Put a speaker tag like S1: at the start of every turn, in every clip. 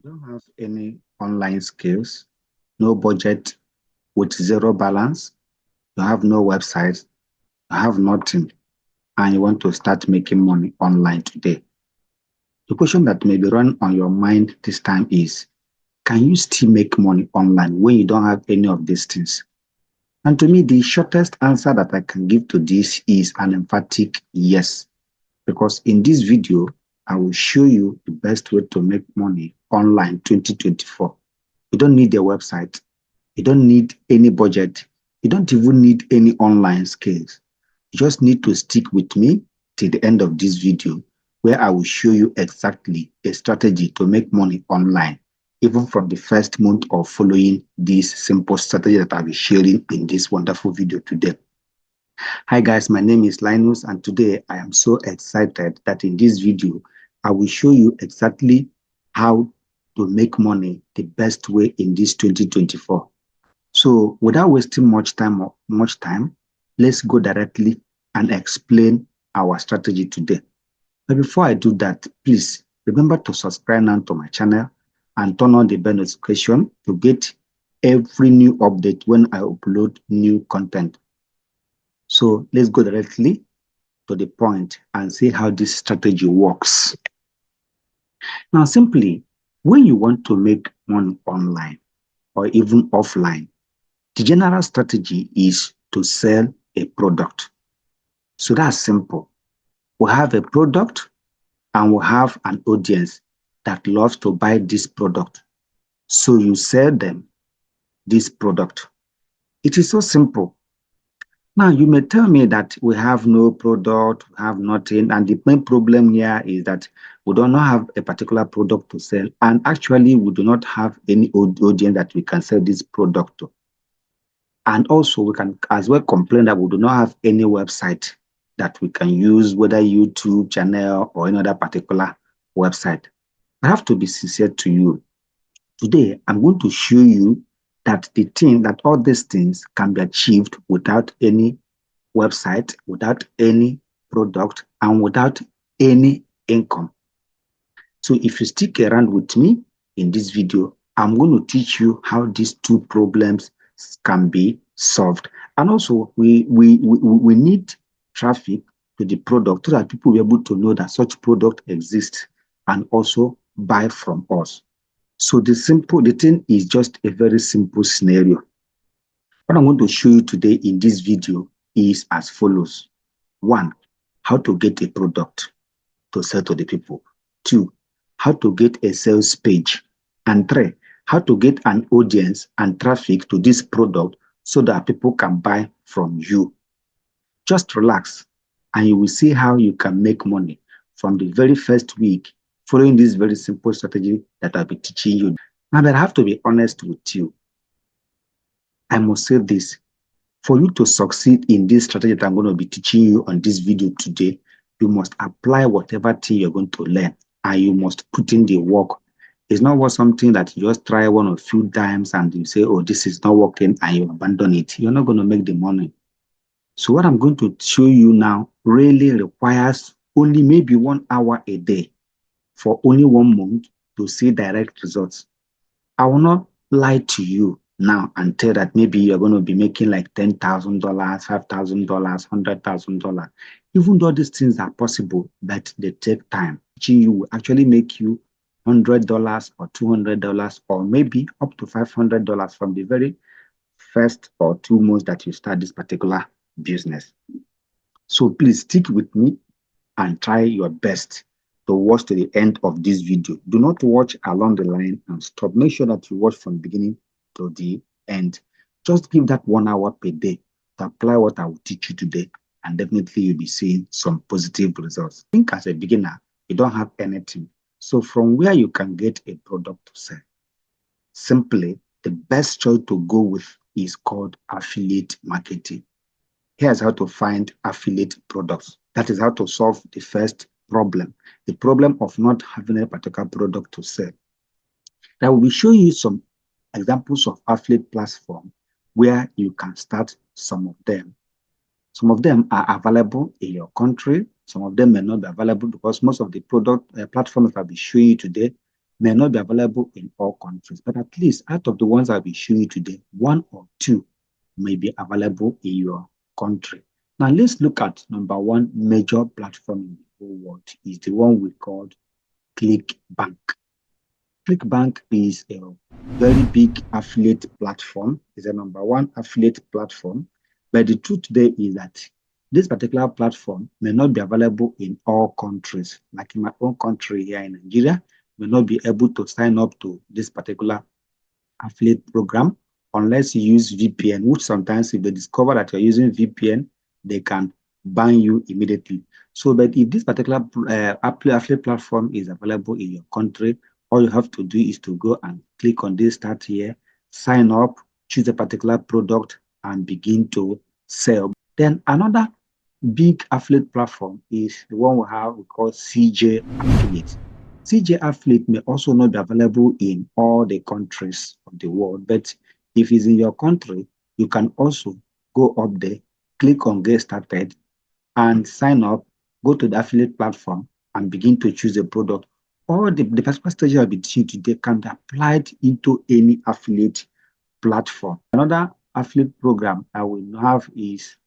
S1: Don't have any online skills, no budget, with zero balance, you have no website, you have nothing, and you want to start making money online today. The question that may be running on your mind this time is, can you still make money online when you don't have any of these things? And to me, the shortest answer that I can give to this is an emphatic yes. Because in this video, I will show you the best way to make money online 2024. You don't need a website. You don't need any budget. You don't even need any online skills. You just need to stick with me till the end of this video, where I will show you exactly a strategy to make money online, even from the first month of following this simple strategy that I'll be sharing in this wonderful video today. Hi guys, my name is Linus, and today I am so excited that in this video, I will show you exactly how to make money the best way in this 2024. So without wasting much time, let's go directly and explain our strategy today. But before I do that, please remember to subscribe now to my channel and turn on the bell notification to get every new update when I upload new content. So let's go directly to the point and see how this strategy works. Now, simply, when you want to make money online or even offline, the general strategy is to sell a product. So that's simple. We have a product and we have an audience that loves to buy this product. So you sell them this product. It is so simple. Now, you may tell me that we have no product, we have nothing, and the main problem here is that we do not have a particular product to sell, and actually, we do not have any audience that we can sell this product to. And also, we can as well complain that we do not have any website that we can use, whether YouTube channel or any other particular website. I have to be sincere to you. Today, I'm going to show you that all these things can be achieved without any website, without any product, and without any income. So if you stick around with me in this video, I'm going to teach you how these two problems can be solved. And also, we need traffic to the product so that people will be able to know that such product exists and also buy from us. So the thing is just a very simple scenario. What I'm going to show you today in this video is as follows. One, how to get a product to sell to the people. Two, how to get a sales page. And three, how to get an audience and traffic to this product so that people can buy from you. Just relax and you will see how you can make money from the very first week following this very simple strategy that I'll be teaching you. Now, but I have to be honest with you. I must say this. For you to succeed in this strategy that I'm going to be teaching you on this video today, you must apply whatever thing you're going to learn and you must put in the work. It's not something that you just try one or few times and you say, oh, this is not working, and you abandon it. You're not going to make the money. So what I'm going to show you now really requires only maybe 1 hour a day for only 1 month to see direct results. I will not lie to you now and tell that maybe you're going to be making like $10,000, $5,000, $100,000. Even though these things are possible, but they take time. Teaching you will actually make you $100 or $200 or maybe up to $500 from the very first or 2 months that you start this particular business. So please stick with me and try your best to watch to the end of this video. Do not watch along the line and stop. Make sure that you watch from beginning to the end. Just give that 1 hour per day to apply what I will teach you today, and definitely you'll be seeing some positive results. Think as a beginner, you don't have anything. So from where you can get a product to sell, simply the best choice to go with is called affiliate marketing. Here's how to find affiliate products. That is how to solve the first problem, the problem of not having a particular product to sell. I will be showing you some examples of affiliate platform where you can start some of them. Some of them are available in your country. Some of them may not be available because most of the product platforms I'll be showing you today may not be available in all countries, but at least out of the ones I'll be showing you today, one or two may be available in your country. Now, let's look at number one major platform in the whole world is the one we called ClickBank. ClickBank is a very big affiliate platform. It's a number one affiliate platform. But the truth today is that this particular platform may not be available in all countries. Like in my own country here in Nigeria, may not be able to sign up to this particular affiliate program unless you use VPN, which sometimes if they discover that you're using VPN, they can ban you immediately. So, but if this particular affiliate platform is available in your country, all you have to do is to go and click on this start here, sign up, choose a particular product, and begin to sell. Then another big affiliate platform is the one we call CJ Affiliate. CJ Affiliate may also not be available in all the countries of the world, but if it's in your country, you can also go up there, click on Get Started, and sign up, go to the affiliate platform, and begin to choose a product. Or the particular strategy I'll be teaching today can be applied into any affiliate platform. Another affiliate program I will have is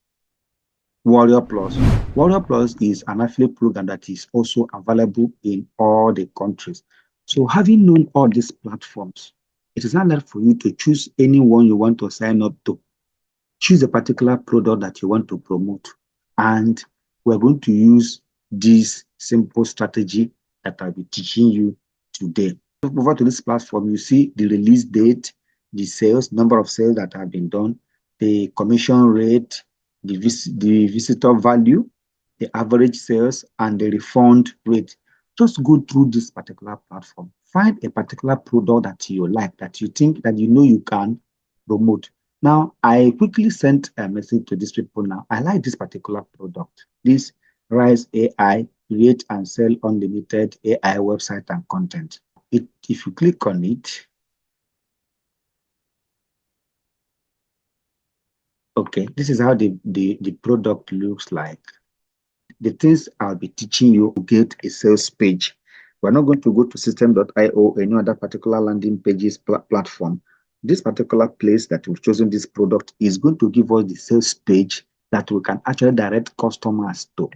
S1: Warrior Plus. Warrior Plus is an affiliate program that is also available in all the countries. So having known all these platforms, it is not left for you to choose any one you want to sign up to. Choose a particular product that you want to promote. And we're going to use this simple strategy that I'll be teaching you today. Over to this platform, you see the release date, the sales, number of sales that have been done, the commission rate, the visitor value, the average sales, and the refund rate. Just go through this particular platform. Find a particular product that you like, that you think that you know you can promote. Now, I quickly sent a message to these people now. I like this particular product. This Rise AI, create and sell unlimited AI website and content. If you click on it, okay, this is how the product looks like. The things I'll be teaching you to get a sales page. We're not going to go to system.io or any other particular landing pages platform. This particular place that we've chosen this product is going to give us the sales page that we can actually direct customers to.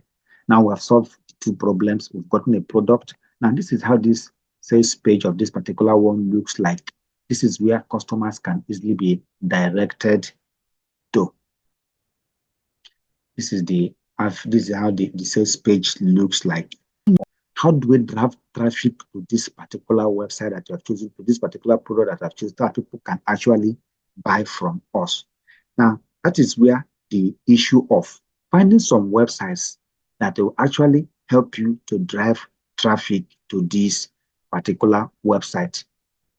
S1: Now we have solved two problems. We've gotten a product. Now this is how this sales page of this particular one looks like. This is where customers can easily be directed to. This is how the sales page looks like. How do we drive traffic to this particular website that you have chosen, to this particular product that I've chosen, that people can actually buy from us? Now, that is where the issue of finding some websites that will actually help you to drive traffic to this particular website.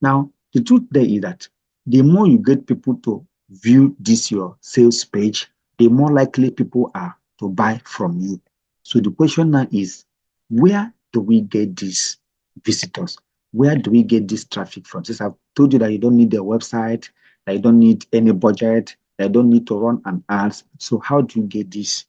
S1: Now, the truth there is that the more you get people to view this your sales page, the more likely people are to buy from you. So the question now is, where do we get these visitors? Where do we get this traffic from? Since I've told you that you don't need a website, that you don't need any budget, that you don't need to run an ads. So how do you get these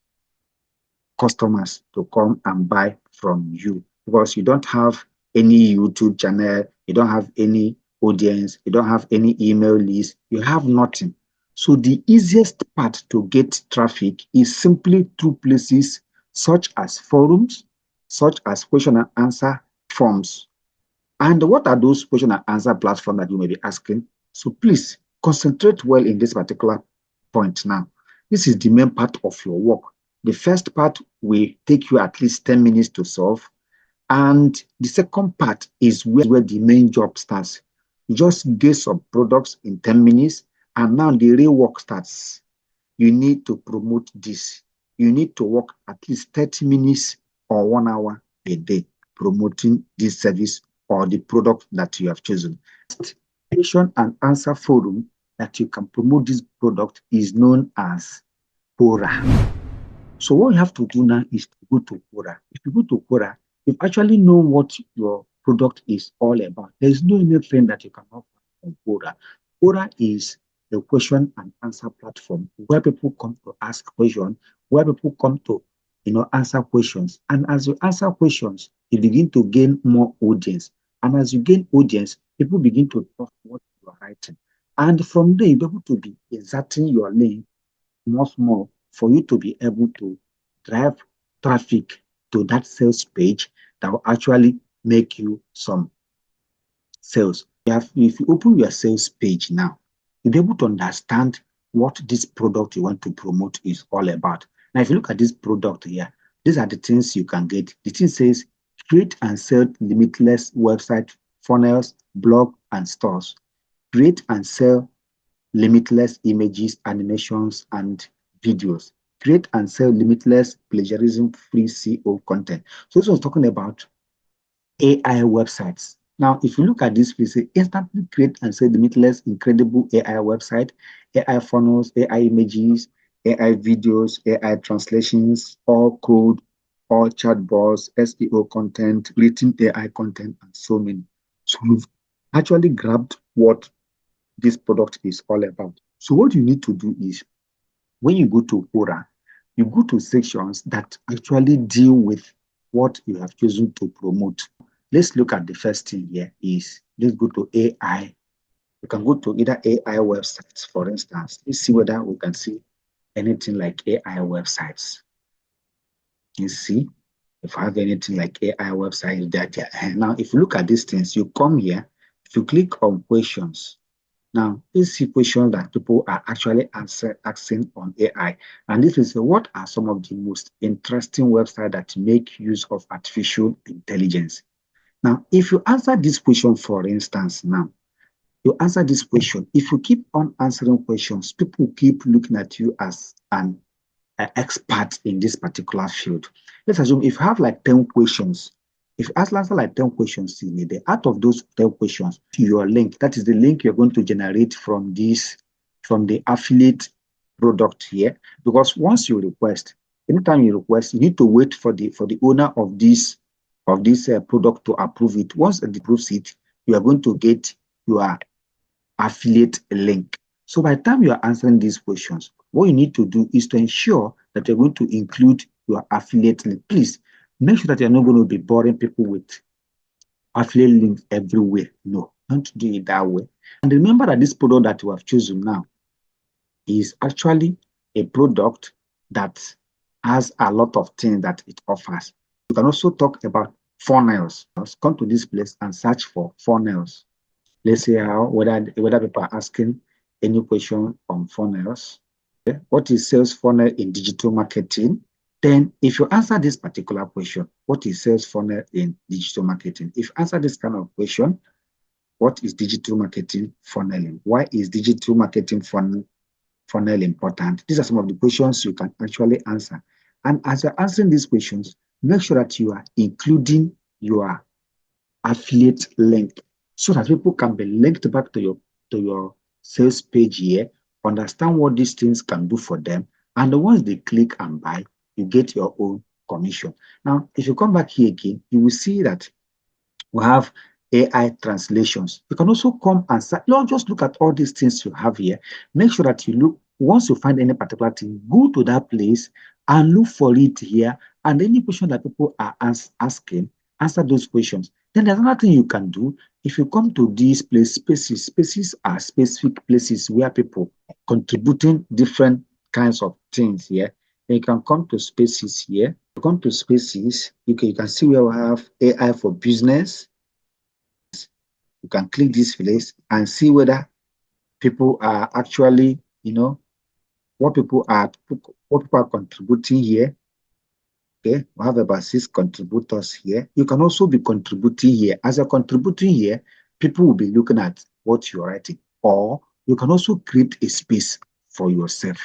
S1: customers to come and buy from you? Because you don't have any YouTube channel, you don't have any audience, you don't have any email list, you have nothing. So the easiest part to get traffic is simply through places such as forums, such as question and answer forms. And what are those question and answer platforms that you may be asking? So please concentrate well in this particular point now. This is the main part of your work. The first part will take you at least 10 minutes to solve. And the second part is where the main job starts. You just get some products in 10 minutes, and now the real work starts. You need to promote this. You need to work at least 30 minutes or 1 hour a day promoting this service or the product that you have chosen. Question and answer forum that you can promote this product is known as Quora. So what you have to do now is to go to Quora. If you go to Quora, you actually know what your product is all about. There's no anything that you cannot find on Quora. Quora is the question and answer platform where people come to ask questions, where people come to answer questions. And as you answer questions, you begin to gain more audience. And as you gain audience, people begin to trust what you are writing. And from there, you'll be able to be inserting your link much more for you to be able to drive traffic to that sales page that will actually make you some sales. If you open your sales page now, you'll be able to understand what this product you want to promote is all about. Now, if you look at this product here, these are the things you can get. The thing says create and sell limitless website funnels, blog, and stores. Create and sell limitless images, animations, and videos. Create and sell limitless plagiarism-free SEO content. So this was talking about AI websites. Now, if you look at this, we say instantly create and sell limitless, incredible AI website, AI funnels, AI images, AI videos, AI translations, all code, all chatbots, SEO content, written AI content, and so many. So you've actually grabbed what this product is all about. So what you need to do is when you go to Quora, you go to sections that actually deal with what you have chosen to promote. Let's look at the first thing here is let's go to AI. You can go to either AI websites, for instance. Let's see whether we can see anything like AI websites. You see, if I have anything like AI websites that now if you look at these things, you come here, if you click on questions, now, let's see questions that people are actually asking on AI. And this is what are some of the most interesting websites that make use of artificial intelligence? Now, if you answer this question, for instance, now, you answer this question. If you keep on answering questions, people keep looking at you as an expert in this particular field. Let's assume if you have like 10 questions, if you answer like 10 questions in a day, out of those 10 questions, your link, that is the link you're going to generate from this, from the affiliate product here. Because once you request, anytime you request, you need to wait for the owner of this product to approve it. Once it approves it, you are going to get your affiliate link. So by the time you are answering these questions, what you need to do is to ensure that you're going to include your affiliate link. Please make sure that you're not going to be boring people with affiliate links everywhere. No, don't do it that way. And remember that this product that you have chosen now is actually a product that has a lot of things that it offers. You can also talk about funnels. Come to this place and search for funnels. Let's see whether people are asking any question on funnels. Okay. What is sales funnel in digital marketing? Then if you answer this particular question, what is sales funnel in digital marketing? If you answer this kind of question, what is digital marketing funneling? Why is digital marketing funnel important? These are some of the questions you can actually answer. And as you're answering these questions, make sure that you are including your affiliate link so that people can be linked back to your sales page here, understand what these things can do for them, and once they click and buy, you get your own commission. Now, if you come back here again, you will see that we have AI translations. You can also come and just look at all these things you have here. Make sure that you look, once you find any particular thing, go to that place and look for it here. And any question that people are asking, answer those questions. Then there's another thing you can do. If you come to these spaces, spaces are specific places where people are contributing different kinds of things here. Then you can come to spaces here. You come to spaces, you can see where we have AI for business. You can click this place and see whether people are actually, what people are contributing here. Okay, we have about 6 contributors here. You can also be contributing here. As you're contributing here, people will be looking at what you're writing. Or you can also create a space for yourself.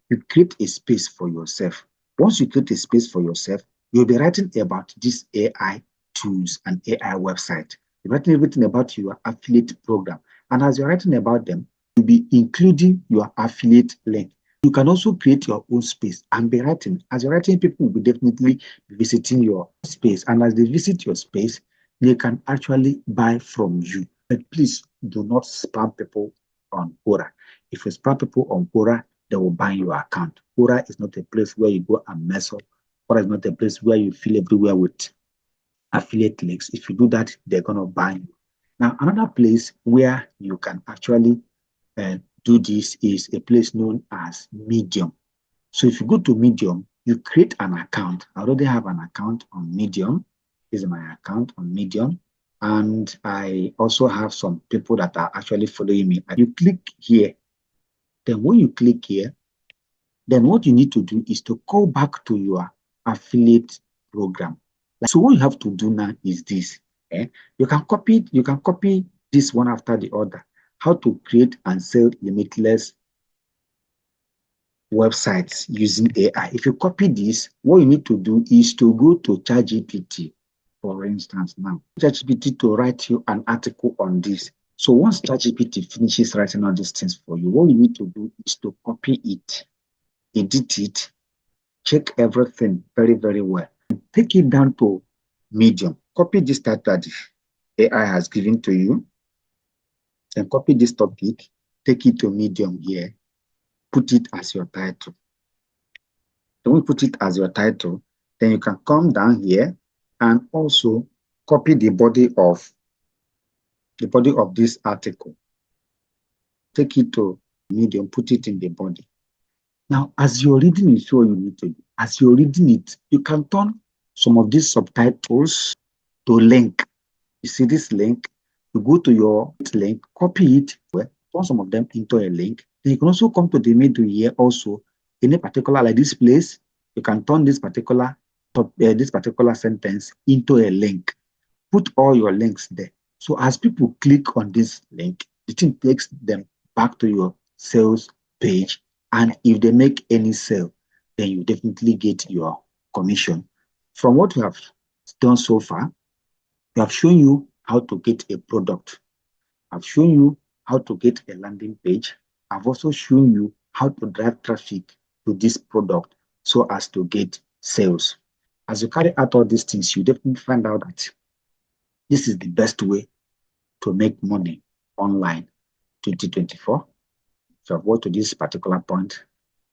S1: You create a space for yourself. Once you create a space for yourself, you'll be writing about these AI tools and AI website. You're writing everything about your affiliate program. And as you're writing about them, you'll be including your affiliate link. You can also create your own space and be writing. As you're writing, people will be definitely visiting your space. And as they visit your space, they can actually buy from you. But please do not spam people on Quora. If you spam people on Quora, they will ban your account. Quora is not a place where you go and mess up. Quora is not a place where you fill everywhere with affiliate links. If you do that, they're going to buy you. Now, another place where you can actually do this is a place known as Medium. So if you go to Medium, you create an account. I already have an account on Medium. This is my account on Medium. And I also have some people that are actually following me. You click here. Then when you click here, then what you need to do is to go back to your affiliate program. So what you have to do now is this. You can copy this one after the other. How to create and sell limitless websites using AI. If you copy this, what you need to do is to go to ChatGPT, for instance, now. ChatGPT to write you an article on this. So once ChatGPT finishes writing all these things for you, what you need to do is to copy it, edit it, check everything very, very well. Take it down to Medium. Copy this title that AI has given to you. Then copy this topic, take it to Medium here, put it as your title. Then we put it as your title, then you can come down here and also copy the body of this article. Take it to Medium, put it in the body. Now, as you're reading it, so you need to do. As you're reading it, you can turn some of these subtitles to link. You see this link? You go to your link, copy it, turn some of them into a link. Then you can also come to the middle here also. In a particular, like this place, you can turn this particular sentence into a link. Put all your links there. So as people click on this link, the thing takes them back to your sales page. And if they make any sale, then you definitely get your commission. From what we have done so far, we have shown you how to get a product. I've shown you how to get a landing page. I've also shown you how to drive traffic to this product so as to get sales. As you carry out all these things, you definitely find out that this is the best way to make money online 2024. So I've got to this particular point.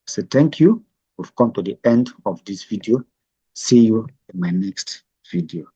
S1: So thank you. We've come to the end of this video. See you in my next video.